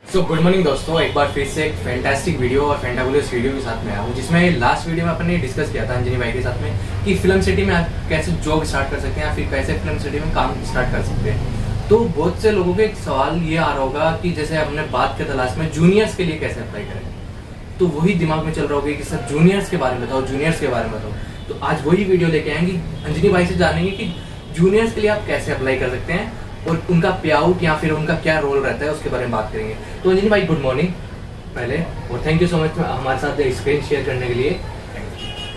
So good morning दोस्तों, एक बार फिर से एक फैंटास्टिक वीडियो और फैंटाबुलस वीडियो के साथ में आया हूँ, जिसमें लास्ट वीडियो में अपन ने डिस्कस किया था अंजनी भाई के साथ में कि फिल्म सिटी में आप कैसे जॉब स्टार्ट कर सकते हैं या फिर कैसे फिल्म सिटी में काम स्टार्ट कर सकते हैं। तो बहुत से लोगों के एक सवाल ये आ रहा होगा कि जैसे हमने बात किया था लास्ट में जूनियर्स के लिए कैसे अप्लाई करें, तो वही दिमाग में चल रहा होगा कि सर जूनियर्स के बारे में बताओ, जूनियर्स के बारे में बताओ। तो आज वही वीडियो लेके आएंगे, अंजनी भाई से जानेंगे कि जूनियर्स के लिए आप कैसे अप्लाई कर सकते हैं और उनका पे आउट या फिर उनका क्या रोल रहता है उसके बारे में बात करेंगे। तो अंजनी भाई गुड मॉर्निंग पहले, और थैंक यू सो मच हमारे साथ स्क्रीन शेयर करने के लिए।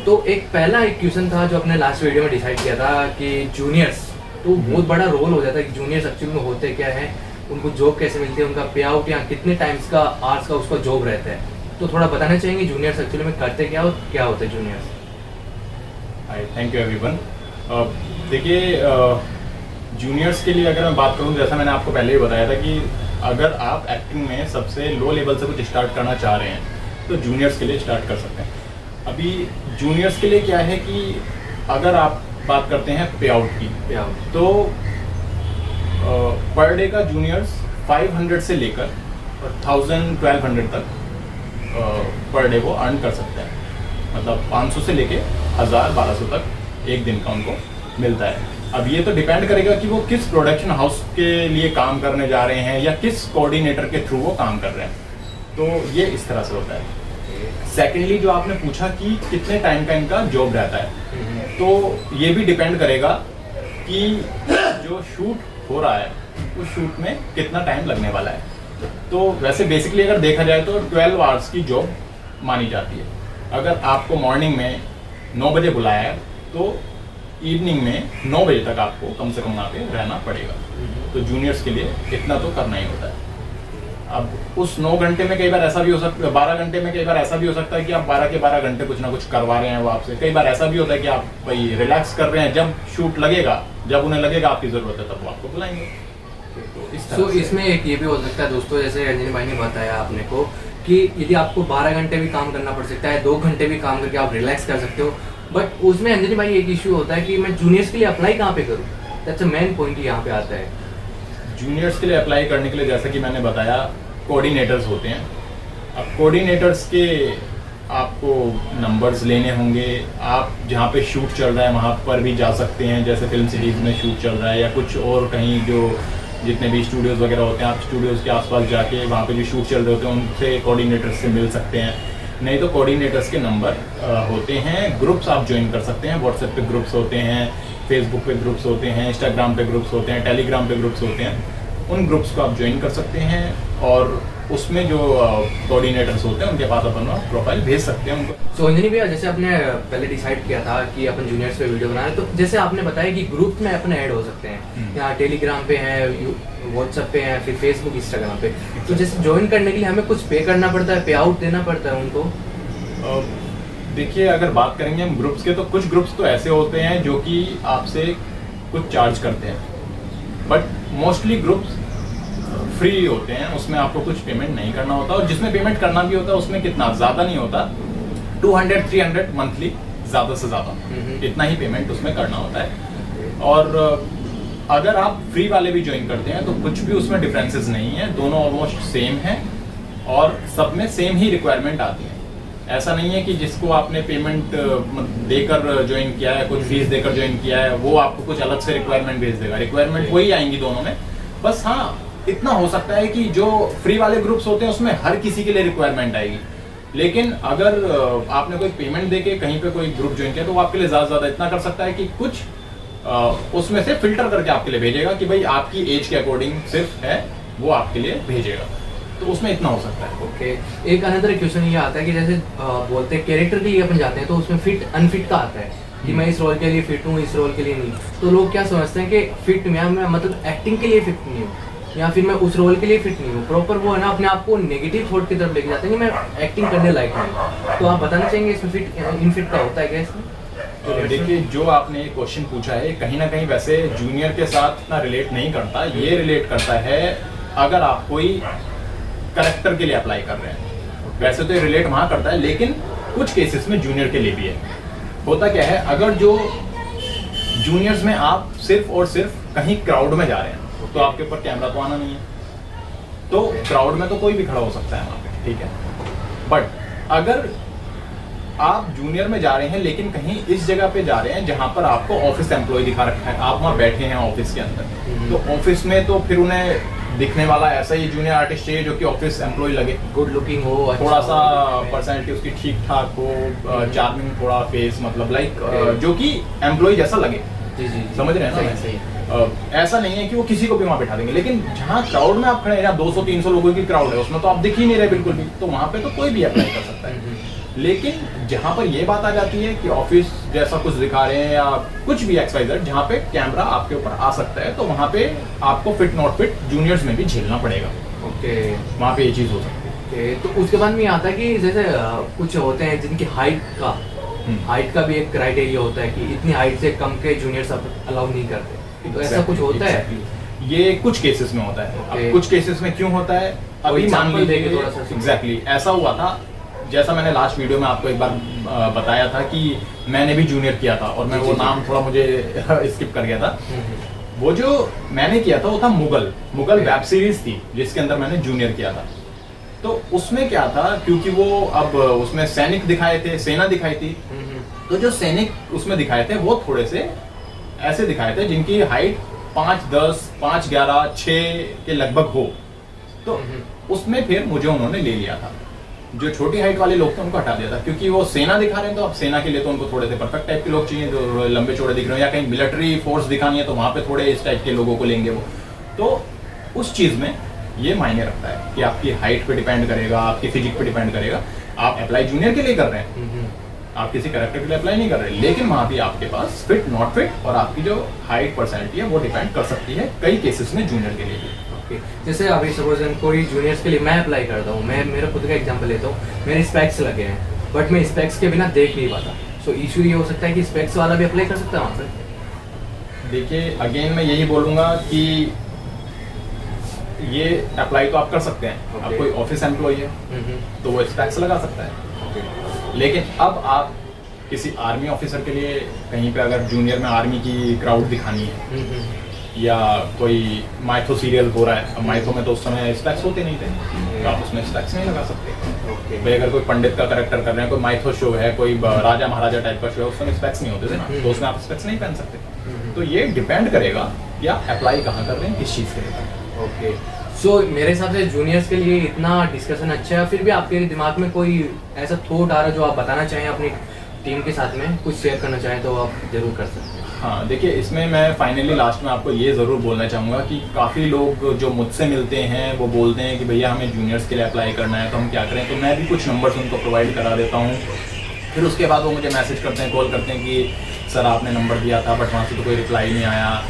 तो एक क्वेश्चन था जो अपने लास्ट वीडियो में डिसाइड किया था कि जूनियर्स, तो बहुत बड़ा रोल हो जाता है कि जूनियर्स एक्चुअली में होते क्या है, उनको जॉब कैसे मिलती है, उनका पे आउट या कितने टाइम्स का आवर्स का उसका जॉब रहता है। तो थोड़ा बताना चाहेंगे जूनियर्स एक्चुअली में करते क्या और क्या होते हैं juniors. Hi, thank you everyone. देखिए, जूनियर्स के लिए अगर मैं बात करूं, जैसा मैंने आपको पहले ही बताया था कि अगर आप एक्टिंग में सबसे लो लेवल से कुछ स्टार्ट करना चाह रहे हैं तो जूनियर्स के लिए स्टार्ट कर सकते हैं। अभी जूनियर्स के लिए क्या है कि अगर आप बात करते हैं पे आउट की, तो पर डे का जूनियर्स 500 से लेकर 1000-1200 तक पर डे वो अर्न कर सकते हैं। मतलब 500 से लेके 1000-1200 तक एक दिन का उनको मिलता है। अब ये तो डिपेंड करेगा कि वो किस प्रोडक्शन हाउस के लिए काम करने जा रहे हैं या किस कोऑर्डिनेटर के थ्रू वो काम कर रहे हैं। तो ये इस तरह से होता है। सेकेंडली, जो आपने पूछा कि कितने टाइम का इनका जॉब रहता है, तो ये भी डिपेंड करेगा कि जो शूट हो रहा है उस शूट में कितना टाइम लगने वाला है। तो वैसे बेसिकली अगर देखा जाए तो 12 आवर्स की जॉब मानी जाती है। अगर आपको मॉर्निंग में 9 बजे बुलाया है तो इवनिंग में 9 बजे तक आपको कम से कम वहाँ पे रहना पड़ेगा। तो जूनियर्स के लिए इतना तो करना ही होता है। अब उस 9 घंटे में कई बार ऐसा भी हो सकता है, 12 घंटे में कई बार ऐसा भी हो सकता है कि आप 12 के 12 घंटे कुछ ना कुछ करवा रहे हैं वो आपसे। कई बार ऐसा भी होता है कि आप भाई रिलैक्स कर रहे हैं, जब शूट लगेगा, जब उन्हें लगेगा आपकी ज़रूरत है तब वो आपको बुलाएंगे। तो इसमें एक ये भी हो सकता है दोस्तों, जैसे अंजनी भाई ने बताया आपने को कि यदि आपको 12 घंटे भी काम करना पड़ सकता है, 2 घंटे भी काम करके आप रिलैक्स कर सकते हो, बट उसमें अंजनी भाई एक इश्यू होता है कि मैं जूनियर्स के लिए अप्लाई कहाँ पे करूँ। दैट्स अ मेन पॉइंट यहाँ पे आता है। जूनियर्स के लिए अप्लाई करने के लिए जैसा कि मैंने बताया, कोऑर्डिनेटर्स होते हैं। अब कोऑर्डिनेटर्स के आपको नंबर्स लेने होंगे। आप जहाँ पे शूट चल रहा है वहाँ पर भी जा सकते हैं, जैसे फिल्म सिटीज़ में शूट चल रहा है या कुछ और कहीं जो जितने भी स्टूडियोज़ वगैरह होते हैं, आप स्टूडियोज़ के आसपास जाके वहाँ पे जो शूट चल रहे होते हैं उनसे कोऑर्डिनेटर्स से मिल सकते हैं। नहीं तो कोऑर्डिनेटर्स के नंबर होते हैं। ग्रुप्स आप ज्वाइन कर सकते हैं। व्हाट्सएप पे ग्रुप्स होते हैं, फेसबुक पे ग्रुप्स होते हैं, इंस्टाग्राम पे ग्रुप्स होते हैं, टेलीग्राम पे ग्रुप्स होते हैं। उन ग्रुप्स को आप ज्वाइन कर सकते हैं और उसमें जो कोऑर्डिनेटर्स होते हैं उनके पास अपन प्रोफाइल भेज सकते हैं उनको। सो अंजनी भैया, जैसे आपने पहले डिसाइड किया था कि अपन जूनियर्स पे वीडियो बनाए, तो जैसे आपने बताया कि ग्रुप में अपन ऐड हो सकते हैं, यहाँ टेलीग्राम पे हैं, व्हाट्सएप पे हैं, फिर फेसबुक इंस्टाग्राम पे। तो जैसे ज्वाइन करने के लिए हमें कुछ पे करना पड़ता है, पे आउट देना पड़ता है उनको? देखिए, अगर बात करेंगे हम ग्रुप्स के, तो कुछ ग्रुप्स तो ऐसे होते हैं जो कि आपसे कुछ चार्ज करते हैं, बट मोस्टली ग्रुप्स फ्री होते हैं। उसमें आपको कुछ पेमेंट नहीं करना होता, और जिसमें पेमेंट करना भी होता है उसमें कितना ज़्यादा नहीं होता, 200-300 मंथली ज़्यादा से ज़्यादा, इतना ही पेमेंट उसमें करना होता है। और अगर आप फ्री वाले भी ज्वाइन करते हैं तो कुछ भी उसमें डिफरेंसेस नहीं है, दोनों ऑलमोस्ट सेम है और सब में सेम ही रिक्वायरमेंट आती है। ऐसा नहीं है कि जिसको आपने पेमेंट देकर ज्वाइन किया है, कुछ फीस देकर ज्वाइन किया है, वो आपको कुछ अलग से रिक्वायरमेंट भेज देगा। रिक्वायरमेंट वही आएंगी दोनों में। बस हाँ, इतना हो सकता है कि जो फ्री वाले ग्रुप्स होते हैं उसमें हर किसी के लिए रिक्वायरमेंट आएगी, लेकिन अगर आपने कोई पेमेंट देके कहीं पे कोई ग्रुप ज्वाइन किया तो वो आपके लिए ज़्यादा इतना कर सकता है कि कुछ उसमें से फिल्टर करके आपके लिए भेजेगा कि भाई आपकी एज के अकॉर्डिंग सिर्फ है, वो आपके लिए भेजेगा। तो उसमें इतना हो सकता है। ओके, एक अनदर क्वेश्चन ये आता है कि जैसे बोलते हैं कैरेक्टर के लिए अपन जाते हैं तो उसमें फिट अनफिट का आता है कि मैं इस रोल के लिए फिट हूँ, इस रोल के लिए नहीं। तो लोग क्या समझते हैं कि फिट मैं मतलब एक्टिंग के लिए फिट नहीं हूँ या फिर मैं उस रोल के लिए फिट नहीं हूँ। प्रॉपर वो है ना, अपने आप को नेगेटिव थॉट की तरफ लेके जाते हैं कि मैं एक्टिंग करने लायक नहीं। तो आप बताना चाहेंगे इसमें फिट इनफिट का होता है क्या इसमें? देखिए, जो आपने क्वेश्चन पूछा है कहीं ना कहीं वैसे जूनियर के साथ इतना रिलेट नहीं करता। ये रिलेट करता है अगर आप कोई करेक्टर के लिए अप्लाई कर रहे हैं। वैसे तो ये रिलेट वहाँ करता है, लेकिन कुछ केसेस में जूनियर के लिए भी है। होता क्या है, अगर जो जूनियर्स में आप सिर्फ और सिर्फ कहीं क्राउड में जा रहे हैं तो आपके ऊपर कैमरा तो आना नहीं है, तो क्राउड में तो कोई भी खड़ा हो सकता है वहाँ पे, ठीक है। बट अगर आप जूनियर में जा रहे हैं लेकिन कहीं इस जगह पे जा रहे हैं जहाँ पर आपको ऑफिस एम्प्लॉय दिखा रखा है, आप वहाँ बैठे हैं ऑफिस के अंदर, तो ऑफिस में तो फिर उन्हें दिखने वाला ऐसा ही जूनियर आर्टिस्ट चाहिए जो कि ऑफिस एम्प्लॉय लगे, गुड लुकिंग हो, थोड़ा सा हो, पर्सनैलिटी उसकी ठीक ठाक हो, चार्मिंग थोड़ा फेस, मतलब लाइक जो कि एम्प्लॉय जैसा लगे। जी जी, समझ रहे हैं ना? सही। ऐसा नहीं है कि वो किसी को भी वहाँ बैठा देंगे, लेकिन जहाँ क्राउड में आप खड़े हैं, 200-300 लोगों की क्राउड है, उसमें तो आप दिख ही नहीं रहे बिल्कुल भी, तो वहाँ पे तो कोई भी अप्लाई कर सकता है। लेकिन जहाँ पर ये बात आ जाती है कि ऑफिस जैसा कुछ दिखा रहे हैं या कुछ भी XYZ, जहाँ पे कैमरा आपके ऊपर आ सकता है, तो वहाँ पे आपको फिट नॉट फिट जूनियर्स में भी झेलना पड़ेगा। ओके, वहाँ पे ये चीज़ हो सकती है। ओके, तो उसके बाद में ये आता है कि जैसे कुछ होते हैं जिनकी हाइट का भी एक क्राइटेरिया होता है कि इतनी हाइट से कम के जूनियर्स अलाउ नहीं करते, तो ऐसा कुछ होता है? ये कुछ केसेस में होता है। अब कुछ केसेस में क्यों होता है, अभी मान लीजिए एग्जैक्टली ऐसा हुआ था, जैसा मैंने लास्ट वीडियो में आपको एक बार बताया था कि मैंने भी जूनियर किया था, और मैं वो नाम थोड़ा मुझे स्किप कर गया था। वो जो मैंने किया था वो था मुगल वेब सीरीज थी जिसके अंदर मैंने जूनियर किया था। तो उसमें क्या था, क्योंकि वो अब उसमें सैनिक दिखाए थे, सेना दिखाई थी, तो जो सैनिक उसमें दिखाए थे वो थोड़े से ऐसे दिखाए थे जिनकी हाइट 5'10", 5'11", 6 के लगभग हो। तो उसमें फिर मुझे उन्होंने ले लिया था। जो छोटी हाइट वाले लोग थे उनको हटा दिया था, क्योंकि वो सेना दिखा रहे हैं, तो अब सेना के लिए तो उनको थोड़े से परफेक्ट टाइप के लोग चाहिए, जो लंबे चौड़े दिख रहे हो, या कहीं मिलिट्री फोर्स दिखानी है तो वहाँ पे थोड़े इस टाइप के लोगों को लेंगे वो। तो उस चीज़ में ये मायने रखता है कि आपकी हाइट पे डिपेंड करेगा, आपकी फिजिक पे डिपेंड करेगा। आप अप्लाई जूनियर के लिए कर रहे हैं, आप किसी कैरेक्टर के लिए अप्लाई नहीं कर रहे, लेकिन वहाँ भी आपके पास फिट नॉट फिट और आपकी जो हाइट पर्सनैलिटी है वो डिपेंड कर सकती है कई केसेस में जूनियर के लिए भी। जैसे अभी सपोज कोई जूनियर्स के लिए मैं अप्लाई करता हूँ, मैं मेरा खुद का एग्जांपल लेता हूँ, मेरे स्पेक्स लगे हैं बट मैं स्पेक्स के बिना देख नहीं पाता, सो इशू ये हो सकता है कि स्पेक्स वाला भी अप्लाई कर सकता है वहाँ पे? देखिए अगेन मैं यही बोलूँगा कि ये अप्लाई तो आप कर सकते हैं। आप कोई ऑफिस एम्प्लॉय है तो वो स्पेक्स लगा सकता है, लेकिन अब आप किसी आर्मी ऑफिसर के लिए कहीं पे अगर जूनियर में आर्मी की क्राउड दिखानी है, या कोई माइथो सीरियल हो रहा है, अब माइथो में तो उस समय स्पेक्स होते नहीं थे, तो आप उसमें स्पेक्स नहीं लगा सकते। भाई अगर कोई पंडित का कैरेक्टर कर रहे हैं, कोई माइथो शो है, कोई राजा महाराजा टाइप का शो है, उस समय स्पेक्स नहीं होते थे ना, तो उसमें आप स्पेक्स नहीं पहन सकते। तो ये डिपेंड करेगा कि आप अप्लाई कहाँ कर रहे हैं, किस चीज़ के लिए। ओके, सो मेरे हिसाब से जूनियर्स के लिए इतना डिस्कशन अच्छा है, फिर भी आपके दिमाग में कोई ऐसा थॉट आ रहा है जो आप बताना चाहें अपनी टीम के साथ में, कुछ शेयर करना चाहें तो आप जरूर कर सकते हैं। हाँ देखिए, इसमें मैं फाइनली लास्ट में आपको ये ज़रूर बोलना चाहूँगा कि काफ़ी लोग जो मुझसे मिलते हैं वो बोलते हैं कि भैया हमें जूनियर्स के लिए अप्लाई करना है तो हम क्या करें, तो मैं भी कुछ नंबर्स उनको प्रोवाइड करा देता हूँ। फिर उसके बाद वो मुझे मैसेज करते हैं, कॉल करते हैं कि सर आपने नंबर दिया था बट वहाँ से तो कोई रिप्लाई नहीं आया।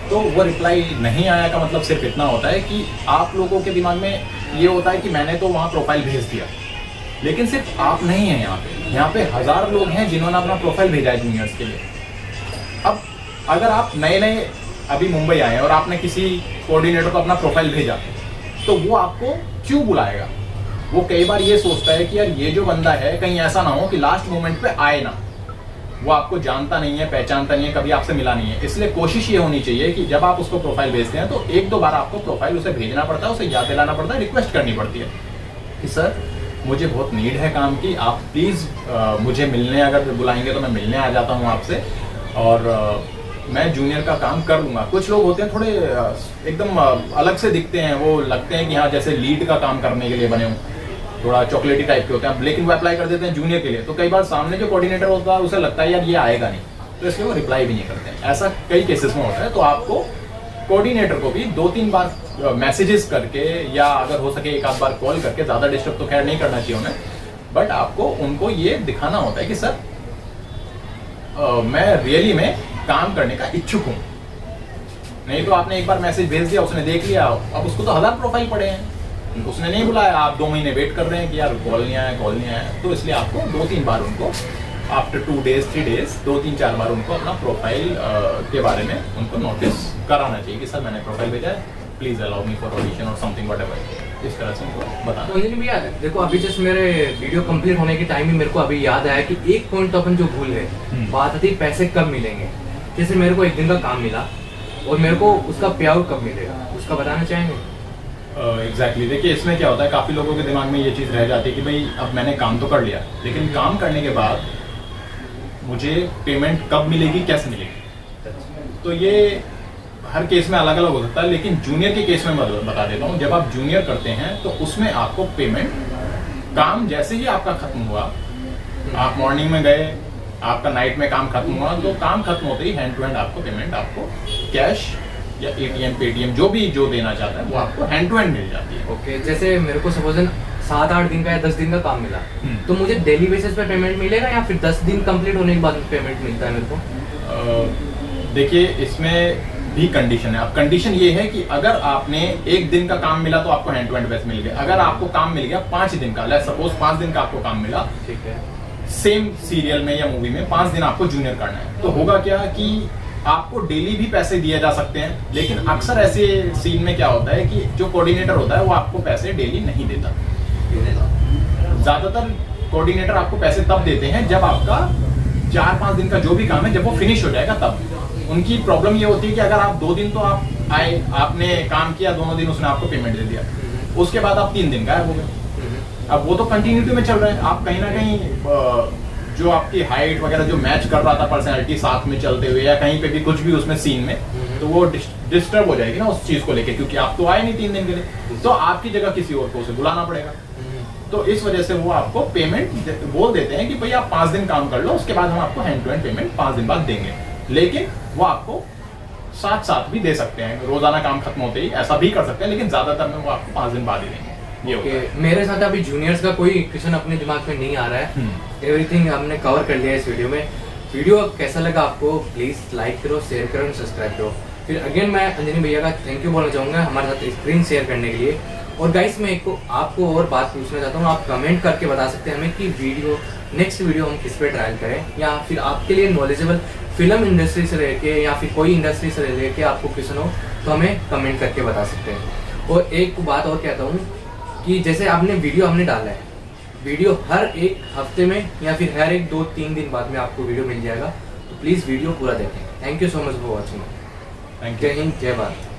तो वो रिप्लाई नहीं आया का मतलब सिर्फ इतना होता है कि आप लोगों के दिमाग में ये होता है कि मैंने तो वहाँ प्रोफाइल भेज दिया, लेकिन सिर्फ आप नहीं हैं यहाँ पे 1000 लोग हैं जिन्होंने अपना प्रोफाइल भेजा है जूनियर्स के लिए। अब अगर आप नए अभी मुंबई आए हैं और आपने किसी कोऑर्डिनेटर को अपना प्रोफाइल भेजा, तो वो आपको क्यों बुलाएगा? वो कई बार ये सोचता है कि यार ये जो बंदा है कहीं ऐसा ना हो कि लास्ट मोमेंट पे आए ना, वो आपको जानता नहीं है, पहचानता नहीं है, कभी आपसे मिला नहीं है। इसलिए कोशिश ये होनी चाहिए कि जब आप उसको प्रोफाइल भेजते हैं तो 1-2 बार आपको प्रोफाइल उसे भेजना पड़ता है, उसे याद दिलाना पड़ता है, रिक्वेस्ट करनी पड़ती है कि सर मुझे बहुत नीड है काम की, आप प्लीज़ मुझे मिलने अगर बुलाएंगे तो मैं मिलने आ जाता हूँ आपसे, और मैं जूनियर का काम कर लूँगा। कुछ लोग होते हैं थोड़े एकदम अलग से दिखते हैं, वो लगते हैं कि हाँ जैसे लीड का काम करने के लिए बने हों, थोड़ा चॉकलेटी टाइप के होते हैं, लेकिन वो अप्लाई कर देते हैं जूनियर के लिए। तो कई बार सामने जो कोऑर्डिनेटर होता है उसे लगता है यार ये आएगा नहीं, तो इसलिए वो रिप्लाई भी नहीं करते हैं। ऐसा कई केसेस में होता है। तो आपको कोऑर्डिनेटर को भी 2-3 बार मैसेजेस करके, या अगर हो सके 1 आध बार कॉल करके, ज़्यादा डिस्टर्ब तो खैर नहीं करना चाहिए उन्हें, बट आपको उनको ये दिखाना होता है कि सर मैं रियली में काम करने का इच्छुक हूँ। नहीं तो आपने एक बार मैसेज भेज दिया, उसने देख लिया, अब उसको तो 1000 प्रोफाइल पड़े हैं, उसने नहीं बुलाया, आप 2 महीने वेट कर रहे हैं कि यार कॉल नहीं आया। तो इसलिए आपको 2-3 बार उनको आफ्टर 2 डेज 3 डेज 2-3-4 बार उनको अपना प्रोफाइल के बारे में उनको नोटिस कराना चाहिए कि सर मैंने प्रोफाइल भेजा है, please allow me for audition और समथिंग व्हाटएवर। इस तरह से उनको बताना। तो अंजनी भैया देखो, अभी जस्ट मेरे वीडियो कंप्लीट होने के टाइम में मेरे को अभी याद आया कि एक पॉइंट तो अपन जो भूल गए, बात आती पैसे कब मिलेंगे। जैसे मेरे को 1 दिन का काम मिला और मेरे को उसका पे आउट कब मिलेगा, उसका बताना चाहेंगे? एग्जैक्टली देखिए, इसमें क्या होता है, काफ़ी लोगों के दिमाग में ये चीज़ रह जाती है कि भाई अब मैंने काम तो कर लिया, लेकिन काम करने के बाद मुझे पेमेंट कब मिलेगी, कैसे मिलेगी। तो ये हर केस में अलग अलग हो सकता है, लेकिन जूनियर के केस में मैं बता देता हूँ, जब आप जूनियर करते हैं तो उसमें आपको पेमेंट, काम जैसे ही आपका खत्म हुआ, आप मॉर्निंग में गए, आपका नाइट में काम खत्म हुआ, तो काम खत्म होते ही हैंड टू हैंड आपको पेमेंट, आपको कैश या एटीएम पेटीएम जो भी जो देना चाहता है वो आपको हैंड टू हैंड मिल जाती है। ओके, जैसे मेरे को सपोज 7-8 दिन का या 10 दिन का काम मिला, तो मुझे डेली बेसिस पे पेमेंट मिलेगा या फिर 10 दिन कंप्लीट होने के बाद पेमेंट मिलता है मेरे को? देखिए, इसमें भी कंडीशन है। अब कंडीशन ये है कि अगर आपने एक दिन का काम मिला तो आपको हैंड टू हैंड पैसे मिल गए। अगर आपको काम मिल गया 5 दिन का, लेट्स सपोज 5 दिन का आपको काम मिला, ठीक है, सेम सीरियल में या मूवी में 5 दिन आपको जूनियर करना है, तो होगा क्या कि आपको डेली भी पैसे दिए जा सकते हैं, लेकिन अक्सर ऐसे सीन में क्या होता है कि जो कोऑर्डिनेटर होता है वो आपको पैसे डेली नहीं देता। ज्यादातर कोऑर्डिनेटर आपको पैसे तब देते हैं जब आपका 4-5 दिन का जो भी काम है जब वो फिनिश हो जाएगा तब। उनकी प्रॉब्लम ये होती है कि अगर आप 2 दिन तो आप आए, आपने काम किया, दोनों दिन उसने आपको पेमेंट दे दिया, उसके बाद आप 3 दिन गायब हो गए। अब वो तो कंटिन्यूटी में चल रहा है, आप कहीं ना कहीं जो आपकी हाइट वगैरह जो मैच कर रहा था पर्सनैलिटी साथ में चलते हुए या कहीं पे भी कुछ भी उसमें सीन में, तो वो डिस्टर्ब हो जाएगी ना उस चीज को लेके, क्योंकि आप तो आए नहीं 3 दिन के लिए, तो आपकी जगह किसी और को उसे बुलाना पड़ेगा। तो इस वजह से वो आपको पेमेंट बोल देते हैं कि भाई आप 5 दिन काम कर लो, उसके बाद हम आपको हैंड टू हैंड पेमेंट 5 दिन बाद देंगे। लेकिन वो आपको साथ साथ भी दे सकते हैं, रोजाना काम खत्म होते ही ऐसा भी कर सकते हैं, लेकिन ज्यादातर में वो आपको 5 दिन बाद ही देंगे। मेरे साथ अभी जूनियर्स का कोई क्वेश्चन अपने दिमाग में नहीं आ रहा है, एवरीथिंग हमने कवर कर लिया है इस वीडियो में। वीडियो कैसा लगा आपको, प्लीज लाइक करो, शेयर करो, सब्सक्राइब करो। फिर अगेन मैं अंजनी भैया का थैंक यू बोलना चाहूंगा हमारे साथ स्क्रीन शेयर करने के लिए। और गाइस मैं आपको और बात पूछना चाहता हूँ, आप कमेंट करके बता सकते हैं हमें कि नेक्स्ट वीडियो हम किस पे ट्रायल करें, या फिर आपके लिए नॉलेजेबल फिल्म इंडस्ट्री से लेके या फिर कोई इंडस्ट्री से लेके आपको क्वेश्चन हो तो हमें कमेंट करके बता सकते हैं। और एक बात और कहता हूँ कि जैसे आपने वीडियो हमने डाला है, वीडियो हर एक हफ्ते में या फिर हर एक 2-3 दिन बाद में आपको वीडियो मिल जाएगा, तो प्लीज़ वीडियो पूरा देखें। Thank you so much for watching. Thank you. जय हिंद, जय भारत।